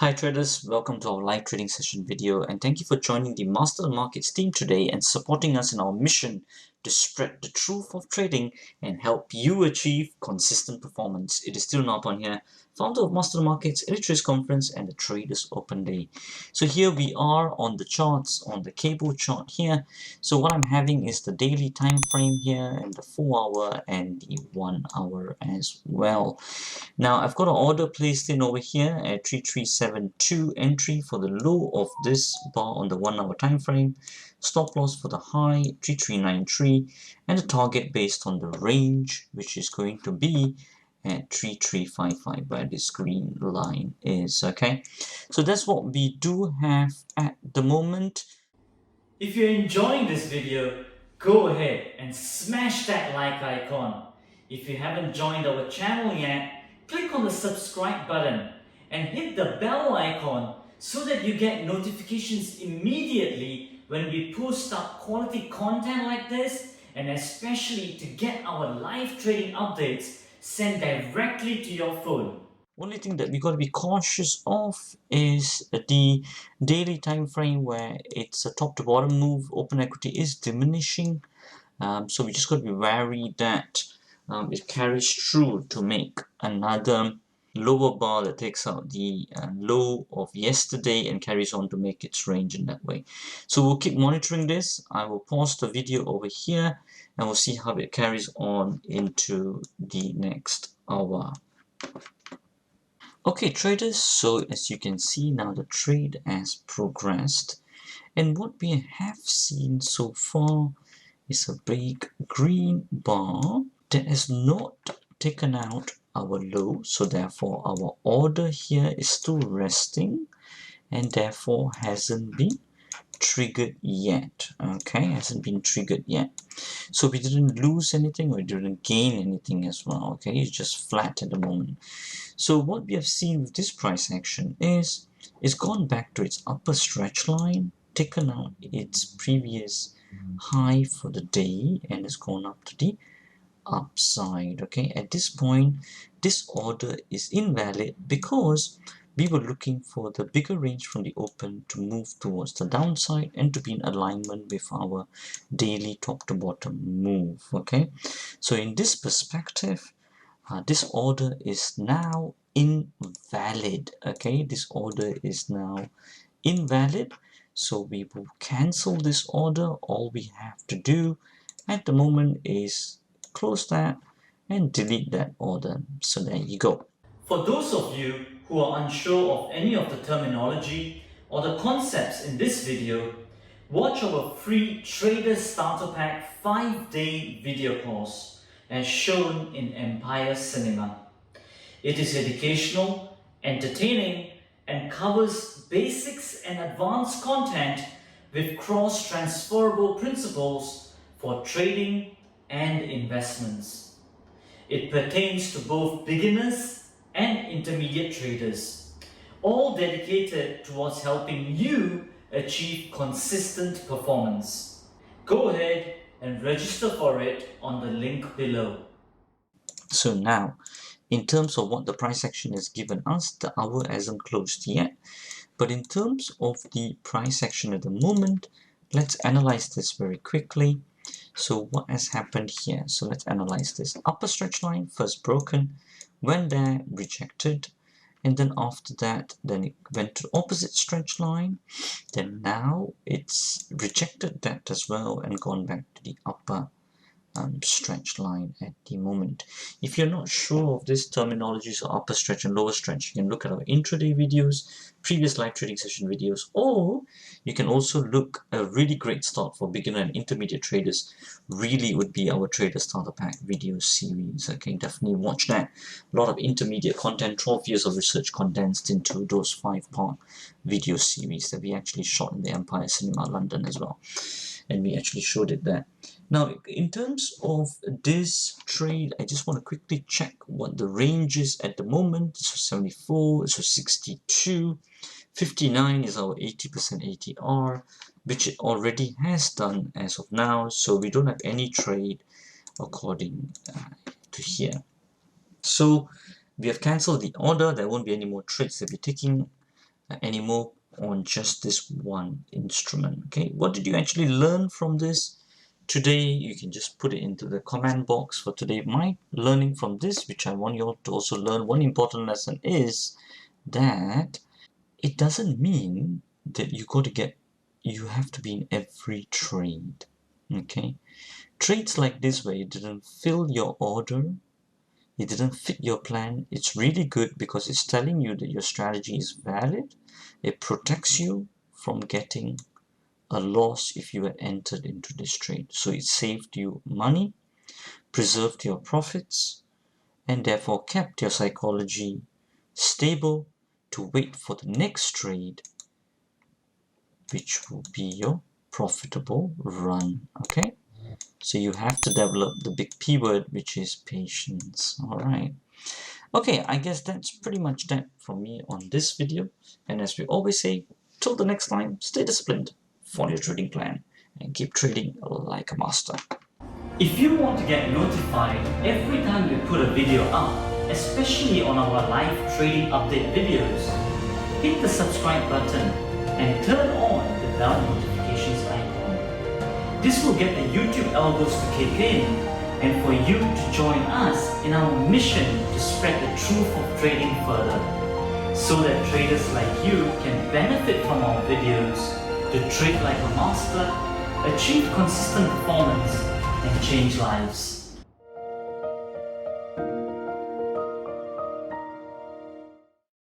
Hi traders, welcome to our live trading session video and thank you for joining the Master the Markets team today and supporting us in our mission to spread the truth of trading and help you achieve consistent performance. It is still Napan here, founder of Master the Markets, Illustrates Conference and the Traders Open Day. So here we are on the charts, on the cable chart here. So what I'm having is the daily time frame here and the 4-hour and the 1 hour as well. Now I've got an order placed in over here at 3372 entry for the low of this bar on the 1 hour time frame, stop loss for the high 3393 and a target based on the range which is going to be at 3355 where this green line is. Okay, so that's what we do have at the moment. If you're enjoying this video, go ahead and smash that like icon. If you haven't joined our channel yet, click on the subscribe button and hit the bell icon so that you get notifications immediately when we post up quality content like this, and especially to get our live trading updates sent directly to your phone. Only thing that we got to be cautious of is the daily time frame where it's a top to bottom move. Open equity is diminishing, so we just got to be wary that it carries through to make another lower bar that takes out the low of yesterday and carries on to make its range in that way. So we'll keep monitoring this. I will pause the video over here and we'll see how it carries on into the next hour. Okay traders, so as you can see now the trade has progressed and what we have seen so far is a big green bar that has not taken out our low, so therefore our order here is still resting and therefore hasn't been triggered yet. Okay, hasn't been triggered yet. So we didn't lose anything, we didn't gain anything as well. Okay, it's just flat at the moment. So what we have seen with this price action is it's gone back to its upper stretch line, taken out its previous high for the day and has gone up to the upside. Okay, at this point this order is invalid because we were looking for the bigger range from the open to move towards the downside and to be in alignment with our daily top to bottom move. Okay, so in this perspective this order is now invalid. Okay, this order is now invalid, so we will cancel this order. All we have to do at the moment is close that and delete that order. So there you go. For those of you who are unsure of any of the terminology or the concepts in this video, watch our free Trader Starter Pack 5-day video course as shown in Empire Cinema. It is educational, entertaining, and covers basics and advanced content with cross-transferable principles for trading and investments. It pertains to both beginners and intermediate traders, all dedicated towards helping you achieve consistent performance. Go ahead and register for it on the link below. So now, in terms of what the price action has given us, the hour hasn't closed yet. But in terms of the price action at the moment, let's analyze this very quickly. So what has happened here? So let's analyze this. Upper stretch line first broken, went there, rejected, and then after that then it went to opposite stretch line, then now it's rejected that as well and gone back to the upper stretch line at the moment. If you're not sure of this terminologies of upper stretch and lower stretch, you can look at our intraday videos, previous live trading session videos, or you can also look a really great start for beginner and intermediate traders really would be our Trader Starter Pack video series. Okay, definitely watch that. A lot of intermediate content, 12 years of research condensed into those 5-part video series that we actually shot in the Empire Cinema London as well, and we actually showed it there. Now, in terms of this trade, I just want to quickly check what the range is at the moment. So 74, so 62, 59 is our 80% ATR, which it already has done as of now. So we don't have any trade according to here. So we have cancelled the order. There won't be any more trades that we're taking anymore on just this one instrument. Okay, what did you actually learn from this today? You can just put it into the comment box for today. My learning from this, which I want you all to also learn, one important lesson is that it doesn't mean that you have to be in every trade. Okay, trades like this where you didn't fill your order, it didn't fit your plan, it's really good because it's telling you that your strategy is valid. It protects you from getting a loss if you had entered into this trade. So it saved you money, preserved your profits, and therefore kept your psychology stable to wait for the next trade, which will be your profitable run. Okay, so you have to develop the big P word, which is patience. All right. Okay, I guess that's pretty much that from me on this video. And as we always say, till the next time, stay disciplined, follow your trading plan, and keep trading like a master. If you want to get notified every time we put a video up, especially on our live trading update videos, hit the subscribe button and turn on the bell notifications icon. This will get the YouTube algos to kick in and for you to join us in our mission to spread the truth of trading further, so that traders like you can benefit from our videos to trade like a master, achieve consistent performance, and change lives.